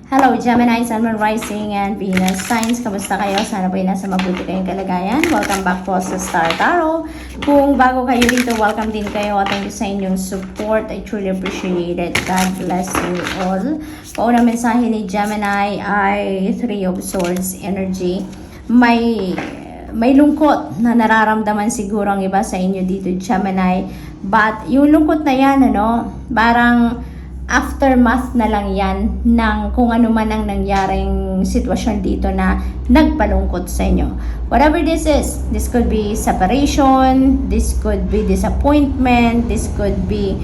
Hello Gemini, Sun, Moon, Rising, and Venus signs. Kamusta kayo? Sana po nasa mabuti kayong kalagayan. Welcome back po sa Star Tarot. Kung bago kayo dito, welcome din kayo. Thank you sa inyong support. I truly appreciate it. God bless you all. Paunang mensahe ni Gemini ay Three of Swords energy. May lungkot na nararamdaman siguro ang iba sa inyo dito, Gemini. But yung lungkot na yan, parang aftermath na lang yan ng kung ano man ang nangyaring sitwasyon dito na nagpalungkot sa inyo. Whatever this is, this could be separation, this could be disappointment, this could be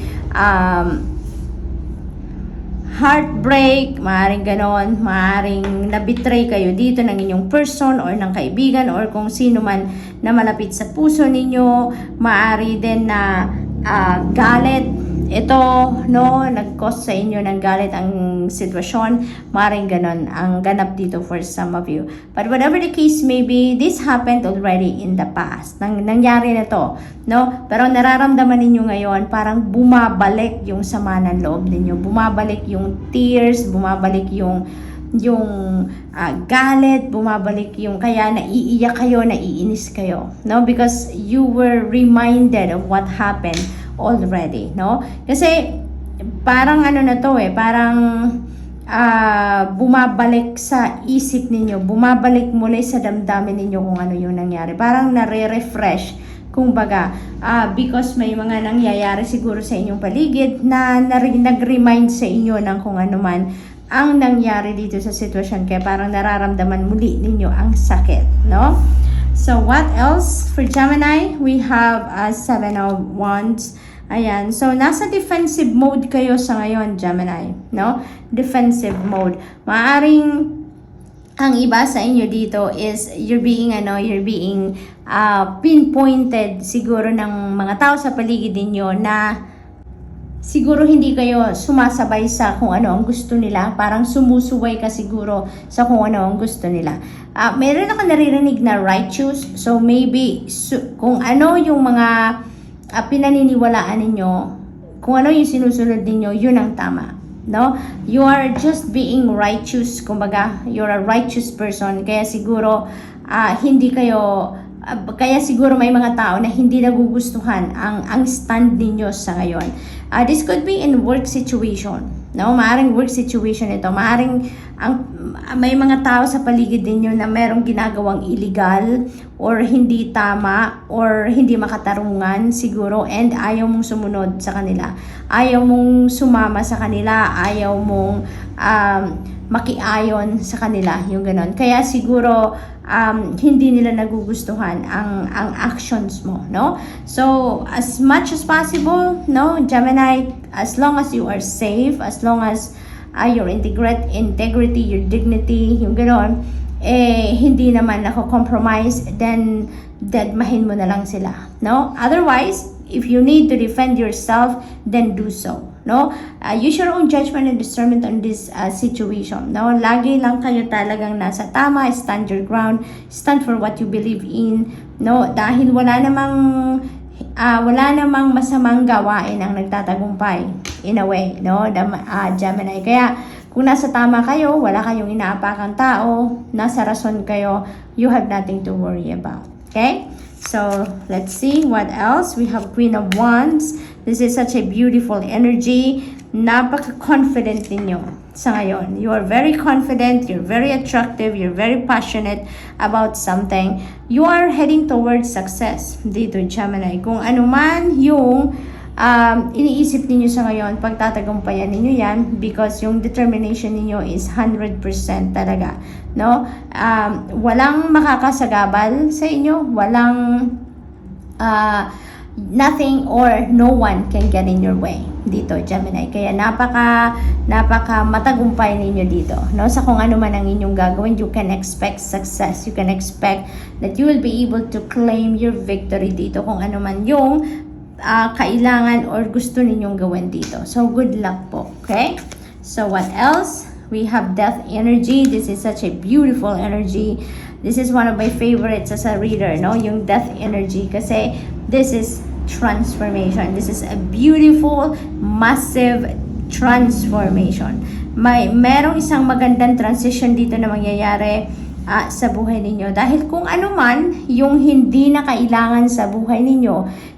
heartbreak, maaaring ganon, maaaring nabitray kayo dito ng inyong person or ng kaibigan or kung sino man na malapit sa puso ninyo, maaari din na galit. Ito, nag-cause sa inyo ng galit ang sitwasyon, maaaring ganon ang ganap dito for some of you. But whatever the case may be, this happened already in the past. Nangyari na to, Pero nararamdaman ninyo ngayon, parang bumabalik yung sama ng loob ninyo. Bumabalik yung tears, bumabalik yung galit, bumabalik yung kaya naiiyak kayo, naiinis kayo, Because you were reminded of what happened already, Kasi parang parang bumabalik sa isip ninyo, bumabalik muli sa damdamin ninyo kung ano yung nangyari. Parang nare-refresh, kumbaga, because may mga nangyayari siguro sa inyong paligid na nag-remind sa inyo ng kung ano man ang nangyari dito sa sitwasyon, kaya parang nararamdaman muli ninyo ang sakit, So, what else for Gemini? We have Seven of Wands. Ayan. So, nasa defensive mode kayo sa ngayon, Gemini, Defensive mode. Maaring ang iba sa inyo dito is you're being pinpointed siguro ng mga tao sa paligid ninyo na siguro hindi kayo sumasabay sa kung ano ang gusto nila. Parang sumusuway ka siguro sa kung ano ang gusto nila. Meron ako naririnig na righteous. So maybe kung ano yung mga pinaniniwalaan ninyo, kung ano yung sinusunod ninyo, yun ang tama. You are just being righteous. Kumbaga, you're a righteous person. Kaya siguro kaya siguro may mga tao na hindi nagugustuhan ang stand ninyo sa ngayon. This could be in work situation. Maaring work situation ito. Maaring may mga tao sa paligid ninyo na merong ginagawang illegal or hindi tama or hindi makatarungan siguro, and ayaw mong sumunod sa kanila. Ayaw mong sumama sa kanila. Ayaw mong makiayon sa kanila, yung ganon. Kaya siguro hindi nila nagugustuhan ang actions mo, So, as much as possible, Gemini, as long as you are safe, as long as your integrity, your dignity, yung ganon, hindi naman compromise, then deadmahin mo na lang sila, Otherwise, if you need to defend yourself, then do so. Use your own judgment and discernment on this situation. Lagi lang kayo talagang nasa tama, stand your ground, stand for what you believe in. Dahil wala namang masamang gawain ang nagtatagumpay in a way, Gemini. Kaya kung nasa tama kayo, wala kayong inaapakang tao, nasa rason kayo, you have nothing to worry about. Okay? So, let's see what else. We have Queen of Wands. This is such a beautiful energy. Napaka-confident ninyo sa ngayon. You are very confident, you're very attractive, you're very passionate about something. You are heading towards success dito, Gemini. Kung ano man yung iniisip ninyo sa ngayon, pagtatagumpayan ninyo yan because yung determination ninyo is 100% talaga. Walang makakasagabal sa inyo, walang nothing or no one can get in your way dito, Gemini. Kaya napaka matagumpay ninyo dito, sa kung ano man ang inyong gagawin. You can expect success, you can expect that you will be able to claim your victory dito kung ano man yung kailangan or gusto ninyong gawin dito. So, good luck po. Okay? So, what else? We have Death energy. This is such a beautiful energy. This is one of my favorites as a reader, yung Death energy. Kasi, this is transformation. This is a beautiful, massive transformation. merong isang magandang transition dito na mangyayari sa buhay ninyo. Dahil kung ano man yung hindi na kailangan sa buhay ninyo,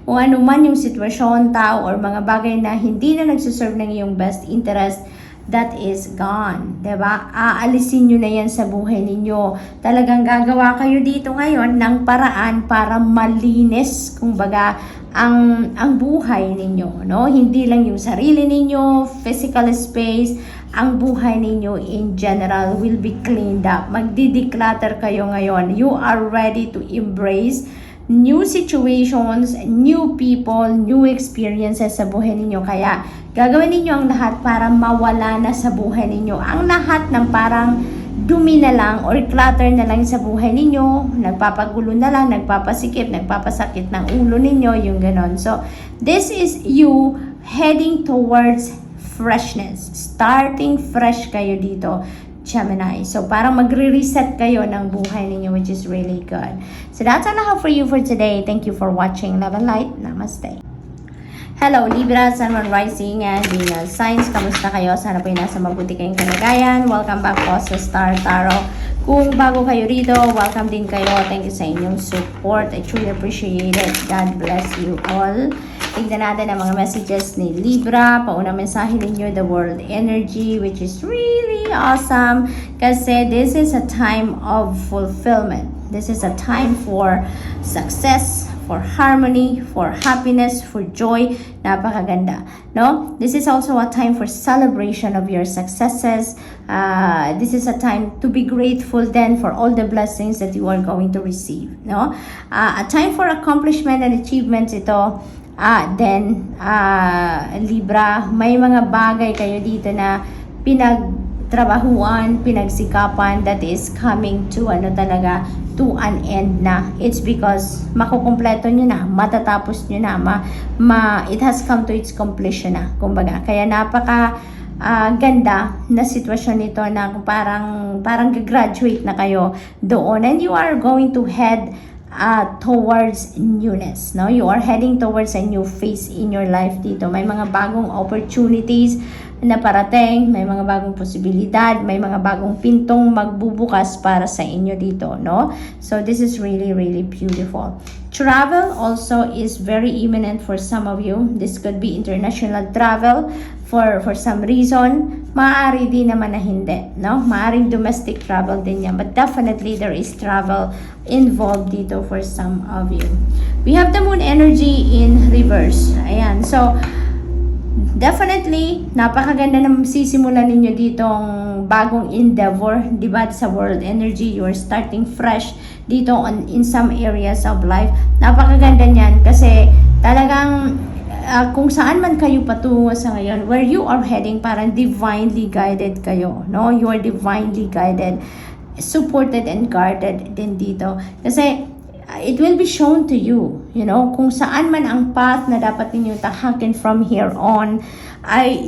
kung ano man yung sitwasyon, tao, or mga bagay na hindi na nagsuserve ng iyong best interest, that is gone. Diba? Aalisin nyo na yan sa buhay ninyo. Talagang gagawa kayo dito ngayon ng paraan para malinis, kumbaga, ang buhay ninyo, no? Hindi lang yung sarili ninyo, physical space, ang buhay ninyo in general will be cleaned up. Magdi-declutter kayo ngayon. You are ready to embrace new situations, new people, new experiences sa buhay ninyo. Kaya gagawin ninyo ang lahat para mawala na sa buhay ninyo ang lahat ng parang dumi na lang or clutter na lang sa buhay ninyo, nagpapagulo na lang, nagpapasikip, nagpapasakit ng ulo ninyo, yung ganon. So this is you heading towards freshness, starting fresh kayo dito, Gemini. So, parang magre-reset kayo ng buhay ninyo, which is really good. So, that's all I have for you for today. Thank you for watching. Love and light. Namaste. Hello, Libra, Sun, Moon, Rising, and Venus signs. Kamusta kayo? Sana po yung nasa mabuti kayong kalagayan. Welcome back po sa Star Tarot. Kung bago kayo rito, welcome din kayo. Thank you sa inyong support. I truly appreciate it. God bless you all. Tignan natin ang mga messages ni Libra. Paunang mensahe ninyo, the world energy, which is really awesome. Kasi this is a time of fulfillment. This is a time for success, for harmony, for happiness, for joy. Napakaganda, no? This is also a time for celebration of your successes. This is a time to be grateful then for all the blessings that you are going to receive, no? A time for accomplishment and achievements ito. Libra, may mga bagay kayo dito na pinagtrabahuan, pinagsikapan that is coming to to an end na. It's because makukumpleto nyo na, matatapos nyo na, it has come to its completion na, kumbaga. Kaya napaka ganda na sitwasyon nito na parang graduate na kayo doon and you are going to head towards newness, no? You are heading towards a new phase in your life dito. May mga bagong opportunities na parating, may mga bagong posibilidad, may mga bagong pintong magbubukas para sa inyo dito, no? So this is really, really beautiful. Travel also is very imminent for some of you. This could be international travel for some reason. Maaari din naman na hindi, no? Maaring domestic travel din yan. But definitely there is travel involved dito for some of you. We have the moon energy in reverse. Ayan. So, definitely, napakaganda na sisimulan ninyo ditong bagong endeavor, di ba? Sa world energy, you are starting fresh dito in some areas of life. Napakaganda niyan kasi talagang kung saan man kayo patungo sa ngayon, where you are heading, parang divinely guided kayo, no? You are divinely guided, supported and guarded din dito. Kasi it will be shown to you, you know, kung saan man ang path na dapat ninyong tahakin from here on,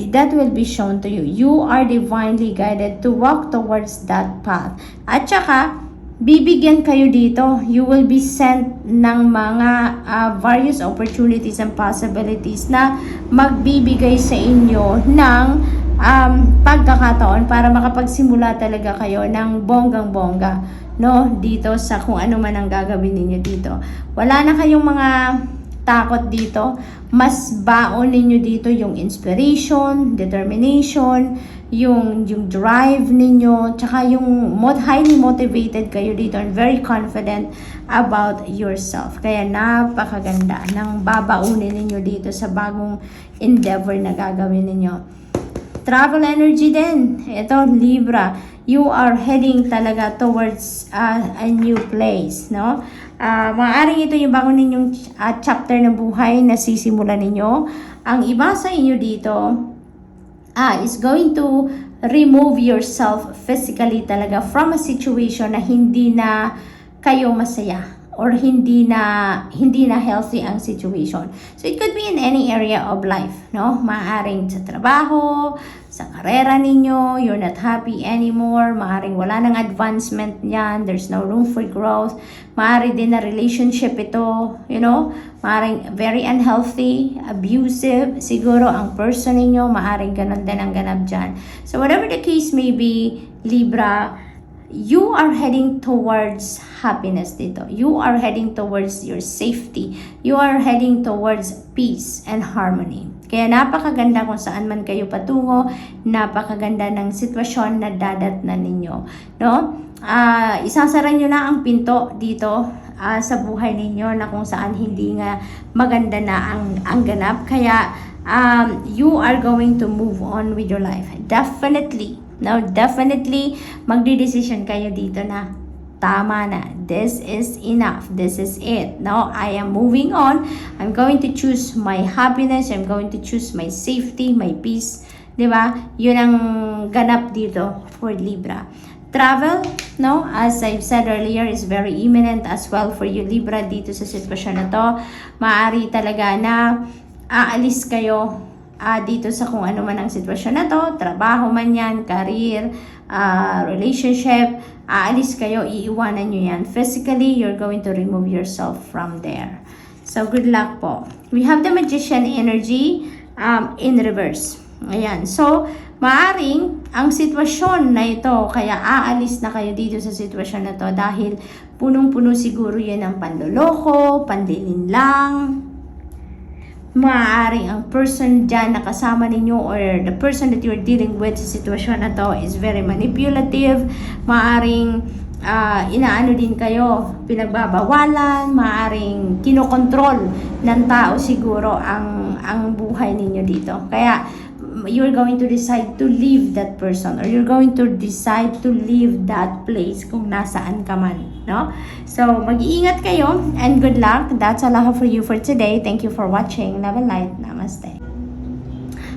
that will be shown to you. You are divinely guided to walk towards that path. At saka, bibigyan kayo dito. You will be sent ng mga various opportunities and possibilities na magbibigay sa inyo ng pagkakataon para makapagsimula talaga kayo ng bonggang-bongga, no? Dito sa kung ano man ang gagawin ninyo dito. Wala na kayong mga takot dito. Mas baon ninyo dito yung inspiration, determination, yung drive ninyo, tsaka yung highly motivated kayo dito and very confident about yourself. Kaya napakaganda ng babaunin ninyo dito sa bagong endeavor na gagawin ninyo. Travel energy din. Ito, Libra, you are heading talaga towards a new place, no? Maaaring ito yung bago ninyong chapter ng buhay na sisimulan ninyo. Ang iba sa inyo dito is going to remove yourself physically talaga from a situation na hindi na kayo masaya or hindi na healthy ang situation. So it could be in any area of life, no? Maaaring sa trabaho, sa karera ninyo, you're not happy anymore, maaring wala nang advancement yan, there's no room for growth, maaari din na relationship ito, maaring very unhealthy, abusive, siguro ang person ninyo, maaring ganun din ang ganap dyan. So whatever the case may be, Libra, you are heading towards happiness dito. You are heading towards your safety. You are heading towards peace and harmony. Kaya napakaganda kung saan man kayo patungo, napakaganda ng sitwasyon na dadatnan ninyo. No? Isasara nyo na ang pinto dito sa buhay ninyo na kung saan hindi nga maganda na ang ganap. Kaya you are going to move on with your life. Definitely. Now, definitely, magdidesisyon kayo dito na tama na. This is enough. This is it. Now, I am moving on. I'm going to choose my happiness. I'm going to choose my safety, my peace. Diba? Yun ang ganap dito for Libra. Travel, no? As I've said earlier, is very imminent as well for you, Libra, dito sa sitwasyon na to. Maaari talaga na aalis kayo dito sa kung ano man ang sitwasyon na to, trabaho man yan, career, relationship, aalis kayo, iiwanan nyo yan. Physically, you're going to remove yourself from there. So, good luck po. We have the Magician energy in reverse. Ayan. So, maaring ang sitwasyon na ito, kaya aalis na kayo dito sa sitwasyon na to dahil punong-puno siguro yan ng panloloko, pandilin lang. Maaaring ang person dyan na kasama ninyo or the person that you're dealing with sa sitwasyon na to is very manipulative. Maaaring inaano din kayo, pinagbabawalan, maaaring kinokontrol ng tao siguro ang buhay ninyo dito. Kaya you're going to decide to leave that person or you're going to decide to leave that place kung nasaan ka man, no? So, mag-iingat kayo and good luck. That's all I have for you for today. Thank you for watching. Love and light. Namaste.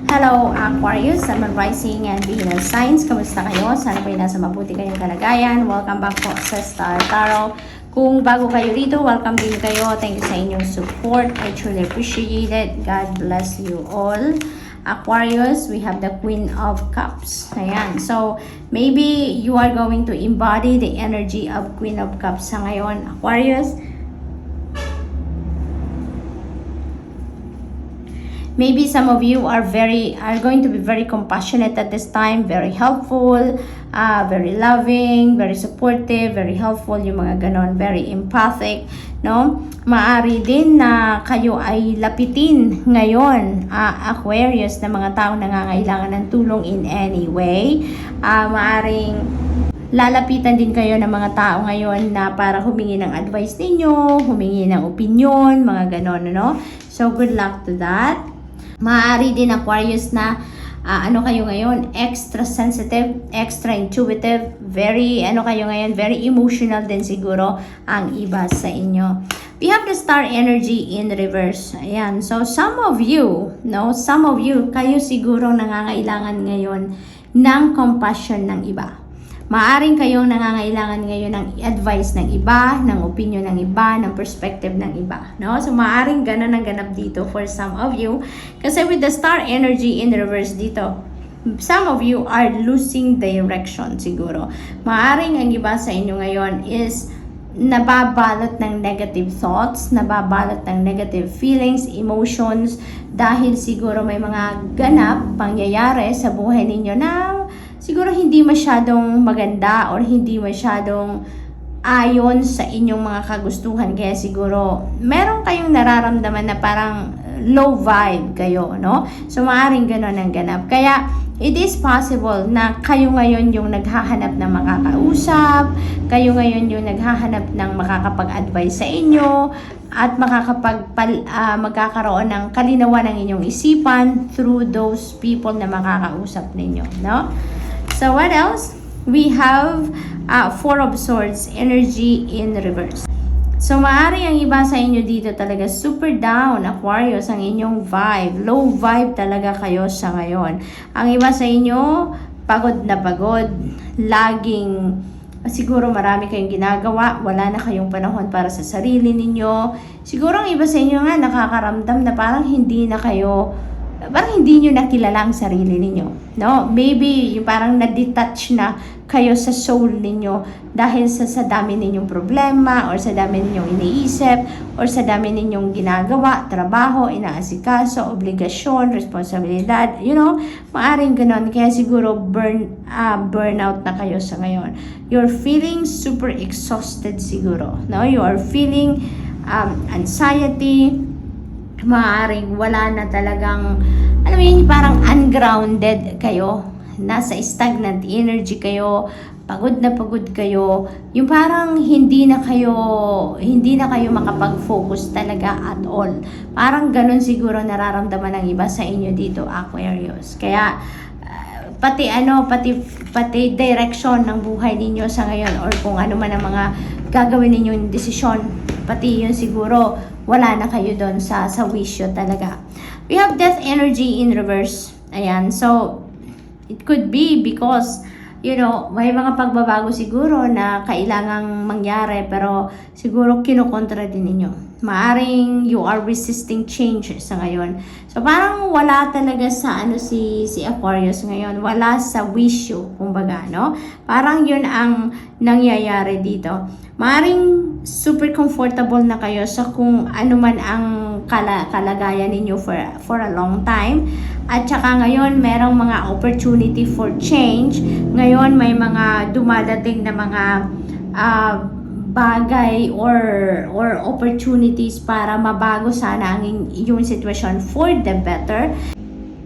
Hello, Aquarius, Sun, Moon, Rising, and Venus signs. Kamusta kayo? Sana po nasa mabuti kayong kalagayan. Welcome back po sa Star Tarot. Kung bago kayo rito, welcome din kayo. Thank you sa inyong support. I truly appreciate it. God bless you all. Aquarius, we have the Queen of Cups. Ayan. So, maybe you are going to embody the energy of Queen of Cups sa ngayon, Aquarius. Maybe some of you are going to be very compassionate at this time, very helpful, very loving, very supportive, very helpful, yung mga ganon, very empathic, no? Maari din na kayo ay lapitin ngayon, Aquarius, na mga taong nangangailangan ng tulong in any way. Maaring lalapitan din kayo ng mga tao ngayon na para humingi ng advice ninyo, humingi ng opinion, mga ganon, no? So, good luck to that. Maaari din, Aquarius, na kayo ngayon, extra sensitive, extra intuitive, very emotional din siguro ang iba sa inyo. We have the star energy in reverse. Ayan. So, some of you, kayo siguro nangangailangan ngayon ng compassion ng iba. Maaring kayong nangangailangan ngayon ng advice ng iba, ng opinion ng iba, ng perspective ng iba. No? So, maaring ganun ang ganap dito for some of you. Kasi with the star energy in reverse dito, some of you are losing direction siguro. Maaring ang iba sa inyo ngayon is nababalot ng negative thoughts, nababalot ng negative feelings, emotions, dahil siguro may mga ganap, pangyayari sa buhay ninyo na siguro hindi masyadong maganda or hindi masyadong ayon sa inyong mga kagustuhan. Kaya siguro meron kayong nararamdaman na parang low vibe kayo, no? So, maaaring gano'n ang ganap. Kaya, it is possible na kayo ngayon yung naghahanap ng makakausap, kayo ngayon yung naghahanap ng makakapag-advise sa inyo, at magkakaroon ng kalinawan ng inyong isipan through those people na makakausap ninyo, no? So, what else? We have Four of Swords energy in reverse. So, maaari ang iba sa inyo dito talaga super down, Aquarius, ang inyong vibe. Low vibe talaga kayo sa ngayon. Ang iba sa inyo, pagod na pagod. Laging, siguro marami kayong ginagawa. Wala na kayong panahon para sa sarili ninyo. Siguro ang iba sa inyo nga nakakaramdam na parang hindi na kayo parang hindi nyo nakilala ang sarili ninyo. No? Maybe yung parang na-detach na kayo sa soul ninyo dahil sa dami ninyong problema or sa dami ninyong iniisip or sa dami ninyong ginagawa, trabaho, inaasikaso, obligasyon, responsibilidad, maaring ganon. Kaya siguro burnout na kayo sa ngayon. You're feeling super exhausted siguro. No? You are feeling anxiety, maaaring wala na talagang, alam mo yun, parang ungrounded kayo, nasa stagnant energy kayo, pagod kayo, yung parang hindi na kayo makapag-focus talaga at all. Parang ganun siguro nararamdaman ng iba sa inyo dito, Aquarius. Kaya pati direction ng buhay ninyo sa ngayon or kung ano man ang mga gagawin ninyong desisyon, pati yun siguro wala na kayo doon sa wisyo talaga. We have death energy in reverse. Ayan. So, it could be because, may mga pagbabago siguro na kailangang mangyari pero siguro kinukontra din ninyo. Maaring you are resisting change sa ngayon. So, parang wala talaga sa si Aquarius ngayon. Wala sa wisyo, kumbaga, no? Parang yun ang nangyayari dito. Maaring super comfortable na kayo sa kung ano man ang kalagayan ninyo for a long time. At saka ngayon, merong mga opportunity for change. Ngayon, may mga dumadating na mga bagay or opportunities para mabago sana ang yung sitwasyon for the better.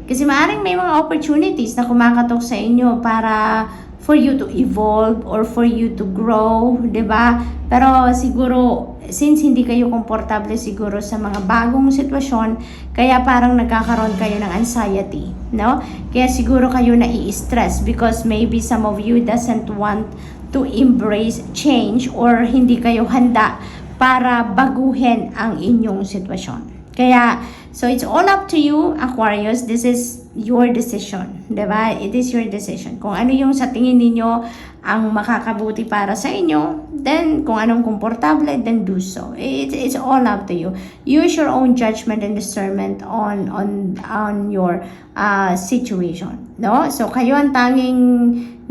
Kasi maaaring may mga opportunities na kumakatok sa inyo para for you to evolve or for you to grow, 'di ba? Pero siguro since hindi kayo komportable siguro sa mga bagong sitwasyon, kaya parang nagkakaroon kayo ng anxiety, no? Kaya siguro kayo nai-stress because maybe some of you doesn't want to embrace change or hindi kayo handa para baguhin ang inyong sitwasyon. Kaya, so it's all up to you, Aquarius. This is your decision, diba? It is your decision. Kung ano yung sa tingin ninyo ang makakabuti para sa inyo, then kung anong komportable, then do so. It's all up to you. Use your own judgment and discernment on your situation, no? So kayo ang tanging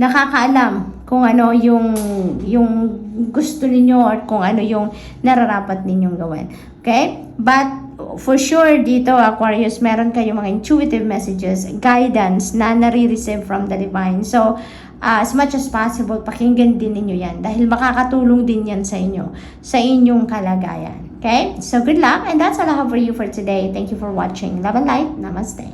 nakakaalam kung ano yung gusto ninyo or kung ano yung nararapat ninyong gawin. Okay? But for sure dito, Aquarius, meron kayong mga intuitive messages, guidance na nare-receive from the divine. So, as much as possible, pakinggan din ninyo yan dahil makakatulong din yan sa inyo, sa inyong kalagayan. Okay? So, good luck and that's all I have for you for today. Thank you for watching. Love and light. Namaste.